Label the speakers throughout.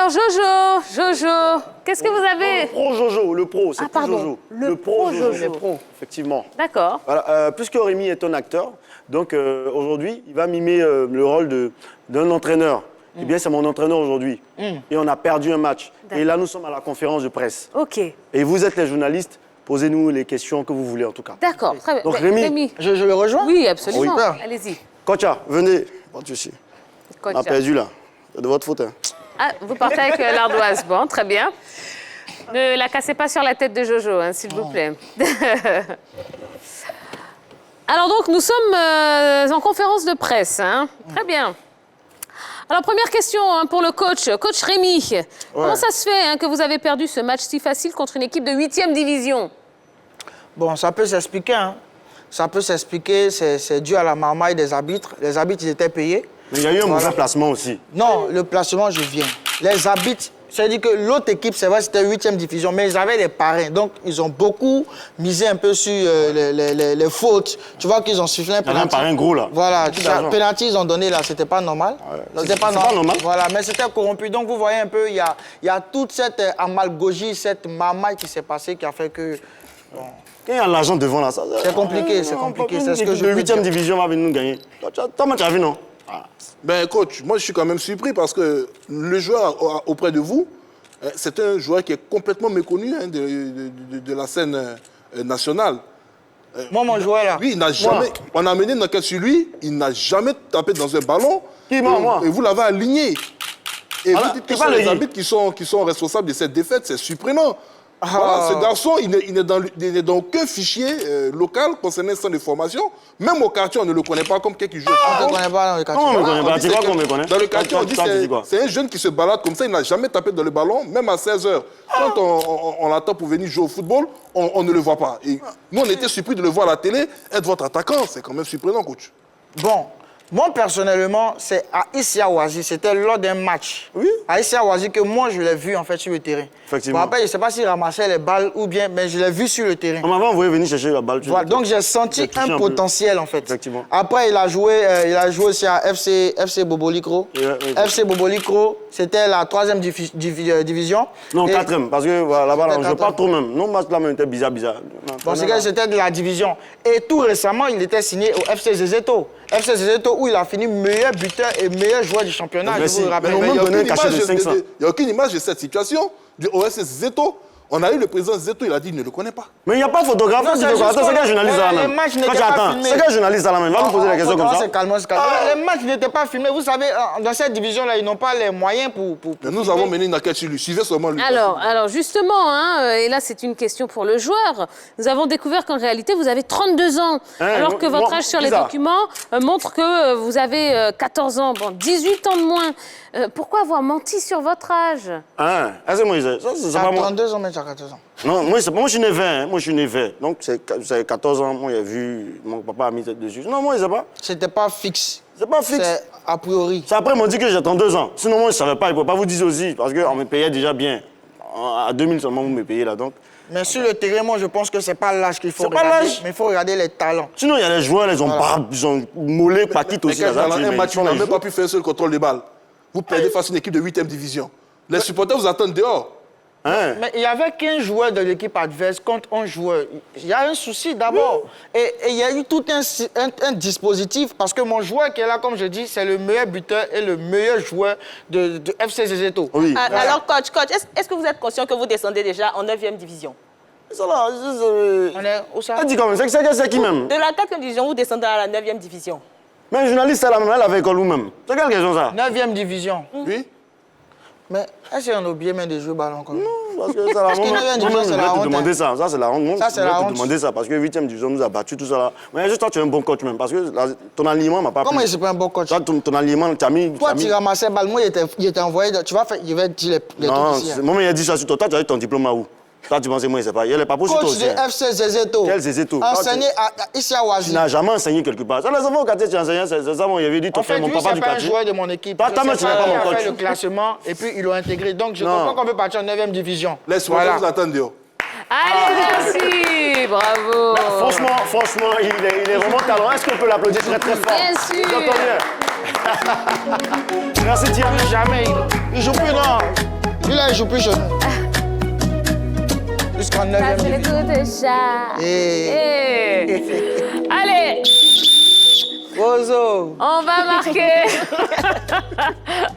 Speaker 1: Alors, Jojo, qu'est-ce que vous avez?
Speaker 2: Le pro Jojo, le pro, c'est plus Jojo.
Speaker 1: Le pro Jojo.
Speaker 2: Le pro, effectivement.
Speaker 1: D'accord.
Speaker 2: Voilà, puisque Rémi est un acteur, donc aujourd'hui, il va mimer le rôle d'un entraîneur. Eh bien, c'est mon entraîneur aujourd'hui. Et on a perdu un match. Et là, nous sommes à la conférence de presse.
Speaker 1: OK.
Speaker 2: Et vous êtes les journalistes, posez-nous les questions que vous voulez, en tout cas.
Speaker 1: D'accord, très bien.
Speaker 2: Donc, Rémi.
Speaker 3: Je le rejoins?
Speaker 1: Oui, absolument.
Speaker 2: Oui.
Speaker 1: Allez-y.
Speaker 2: Kocha, venez. Bon, tu sais. On a perdu, là. C'est de votre faute, hein.
Speaker 1: Ah, vous partez avec l'ardoise. Bon, très bien. Ne la cassez pas sur la tête de Jojo, hein, s'il vous plaît. Alors donc, nous sommes en conférence de presse. Hein. Très bien. Alors, première question hein, pour le coach. Coach Rémi, comment ça se fait hein, que vous avez perdu ce match si facile contre une équipe de 8e division?
Speaker 3: Bon, ça peut s'expliquer. Hein. Ça peut s'expliquer. C'est dû à la marmaille des arbitres. Les arbitres, ils étaient payés.
Speaker 2: Mais il y a eu un mauvais placement aussi.
Speaker 3: Non, le placement, je viens. Les arbitres, c'est-à-dire que l'autre équipe, c'est vrai, c'était 8e division, mais ils avaient les parrains. Donc, ils ont beaucoup misé un peu sur les fautes. Tu vois qu'ils ont sifflé un
Speaker 2: penalty. Un parrain gros, là.
Speaker 3: Voilà, penalty, ils ont donné là, c'était pas normal.
Speaker 2: Ouais. C'était pas normal.
Speaker 3: Voilà, mais c'était corrompu. Donc, vous voyez un peu, il y a toute cette amalgogie, cette marmaille qui s'est passée qui a fait que... Bon.
Speaker 2: Quand il y a l'argent devant, là, ça...
Speaker 3: C'est compliqué, c'est compliqué. C'est ce que je
Speaker 2: veux dire. 8e division va venir nous gagner. Toi, tu as vu, non?
Speaker 4: Ben, coach, moi, je suis quand même surpris parce que le joueur auprès de vous, c'est un joueur qui est complètement méconnu hein, de la scène nationale.
Speaker 3: Moi, mon joueur, là.
Speaker 4: Oui, il n'a jamais... On a amené une enquête sur lui, il n'a jamais tapé dans un ballon.
Speaker 2: Qui, moi?
Speaker 4: Et vous l'avez aligné. Et
Speaker 2: alors,
Speaker 4: vous dites que ce sont les arbitres qui sont responsables de cette défaite, c'est surprenant. Voilà, ce garçon, il n'est dans aucun fichier local concernant le centre de formation. Même au quartier, on ne le connaît pas comme quelqu'un qui joue.
Speaker 3: On ne le connaît pas dans le quartier.
Speaker 2: Non, on ne le connaît pas. Tu vois qu'on me connaît.
Speaker 4: Dans le quartier, on dit que c'est un jeune qui se balade comme ça, il n'a jamais tapé dans le ballon, même à 16h. Quand on l'attend pour venir jouer au football, on ne le voit pas. Et nous, on était surpris de le voir à la télé, être votre attaquant. C'est quand même surprenant, coach.
Speaker 3: Bon. Moi, personnellement, c'est à Issa Ouazi. C'était lors d'un match.
Speaker 2: Oui.
Speaker 3: À Issa Ouazi que moi, je l'ai vu, en fait, sur le terrain.
Speaker 2: Effectivement.
Speaker 3: Bon, après, je ne sais pas s'il ramassait les balles ou bien, mais je l'ai vu sur le terrain.
Speaker 2: On m'avait envoyé venir chercher la balle.
Speaker 3: Voilà, donc j'ai senti un potentiel, en fait.
Speaker 2: Effectivement.
Speaker 3: Après, il a joué aussi à FC Bobolikro. FC Bobolikro, c'était la 3e division.
Speaker 2: Non, 4e, parce que voilà, là-bas, on ne joue pas trop même. Non, match là, même, était bizarre.
Speaker 3: Bon, c'est que c'était de la division. Et tout récemment, il était signé au FC Zezeto. FC Zezeto, où il a fini meilleur buteur et meilleur joueur du championnat.
Speaker 2: Je vous rappelle.
Speaker 4: Mais il n'y a aucune image de cette situation du OS Zeto. On a eu le président Zeto, il a dit qu'il ne le connaît pas.
Speaker 2: Mais il n'y a pas de photographe. Attends, c'est quel journaliste là même? C'est quel journaliste là même? Va nous poser la question comme ça.
Speaker 3: Les matchs n'étaient pas filmés. Vous savez, dans cette division-là, ils n'ont pas les moyens pour
Speaker 4: nous avons mené une enquête sur lui. Suivez seulement lui.
Speaker 1: Alors justement, hein, et là c'est une question pour le joueur, nous avons découvert qu'en réalité vous avez 32 ans, alors que votre âge sur les documents montre que vous avez 14 ans, bon, 18 ans de moins. Pourquoi avoir menti sur votre âge?
Speaker 2: Est-ce que moi, c'est pas moi?
Speaker 3: 32 ans, mais tu as 14 ans.
Speaker 2: Non, moi je suis né 20, hein. Moi je suis né 20. Donc c'est 14 ans, moi j'ai vu, mon papa a mis tête dessus. Non, moi je sais pas.
Speaker 3: C'était pas fixe.
Speaker 2: C'est pas fixe.
Speaker 3: C'est a priori.
Speaker 2: C'est après, ils m'ont dit que j'ai 32 ans. Sinon, moi je savais pas, ils ne pouvaient pas vous dire aussi, parce qu'on me payait déjà bien. À 2000 seulement, vous me payez là, donc.
Speaker 3: Mais sur le terrain, moi je pense que c'est pas l'âge qu'il faut
Speaker 2: regarder.
Speaker 3: Pas l'âge. Mais il faut regarder les talents.
Speaker 2: Sinon, il y a les joueurs, ils ont mollé, patite aussi.
Speaker 4: Dans un match, on n'a même pas pu faire un seul contrôle de balle. Vous perdez face à une équipe de 8e division. Les supporters vous attendent dehors.
Speaker 3: Mais il y avait 15 joueurs de l'équipe adverse contre 11 joueurs. Il y a un souci d'abord. Et il y a eu tout un dispositif parce que mon joueur qui est là, comme je dis, c'est le meilleur buteur et le meilleur joueur de FC Zezeto.
Speaker 2: Oui.
Speaker 5: Alors, coach, est-ce que vous êtes conscient que vous descendez déjà en 9e division?
Speaker 2: Ça là,
Speaker 3: on est où ça?
Speaker 2: Elle dit quand même, c'est qui même?
Speaker 5: De la 4e division, vous descendez à la 9e division.
Speaker 2: Mais un journaliste, elle avait école où même? C'est quelle question ça?
Speaker 3: 9e division.
Speaker 4: Oui.
Speaker 3: Mais est-ce qu'on a oublié même de jouer au ballon comme ça?
Speaker 2: Non, parce que c'est la honte.
Speaker 3: Moi-même,
Speaker 2: je vais te demander ça. Ça, c'est la honte.
Speaker 3: Ça, c'est la honte.
Speaker 2: Je vais te demander ça parce que 8e division nous a battu, tout ça là. Mais juste toi, tu es un bon coach même. Parce que ton alignement m'a pas plu.
Speaker 3: Comment il c'est pas un bon coach?
Speaker 2: Toi, ton alignement, tu as mis.
Speaker 3: Toi, tu ramassais le ballon. Moi, il était envoyé. Tu vas faire, il va dire les trucs ici.
Speaker 2: Non, moi, il a dit ça sur toi. Toi, tu as eu ton diplôme à où? Toi, tu pensais, moi, il sait pas. Il est pas pour
Speaker 3: coach de FC Zezeto.
Speaker 2: Quel Zezeto?
Speaker 3: Enseigné à Issa Ouazi.
Speaker 2: Tu n'as jamais enseigné quelque part. Ça, les enfants au quartier, tu as enseigné. C'est ça, moi, il avait dit, tu fais mon papa du quartier.
Speaker 3: En fait, lui, c'est pas un joueur de mon équipe.
Speaker 2: Toi, tu n'es pas mon coach.
Speaker 3: Il a fait le classement et puis ils l'ont intégré. Donc, je comprends qu'on peut partir en 9e division.
Speaker 4: Les supporters vous attendent dehors.
Speaker 1: Allez, merci, bravo.
Speaker 2: Franchement, il est vraiment talent. Est-ce qu'on peut l'applaudir très très fort?
Speaker 1: Bien sûr.
Speaker 2: J'entends bien. Merci Thierry.
Speaker 3: Jamais. Il joue plus, non. Celui-là, il joue plus jeune. Jusqu'en 9e
Speaker 1: Ça, c'est les
Speaker 3: division.
Speaker 1: coups de chat. Allez,
Speaker 3: Bozo.
Speaker 1: on va marquer.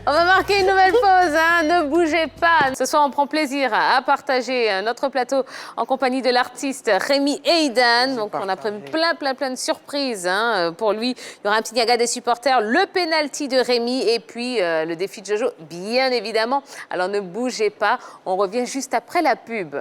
Speaker 1: On va marquer une nouvelle pause, hein. Ne bougez pas. Ce soir, on prend plaisir à partager notre plateau en compagnie de l'artiste Rémi Aydan. Donc, on a prévu plein de surprises hein, pour lui. Il y aura un petit gaga des supporters, le penalty de Rémi et puis le défi de Jojo, bien évidemment. Alors, ne bougez pas. On revient juste après la pub.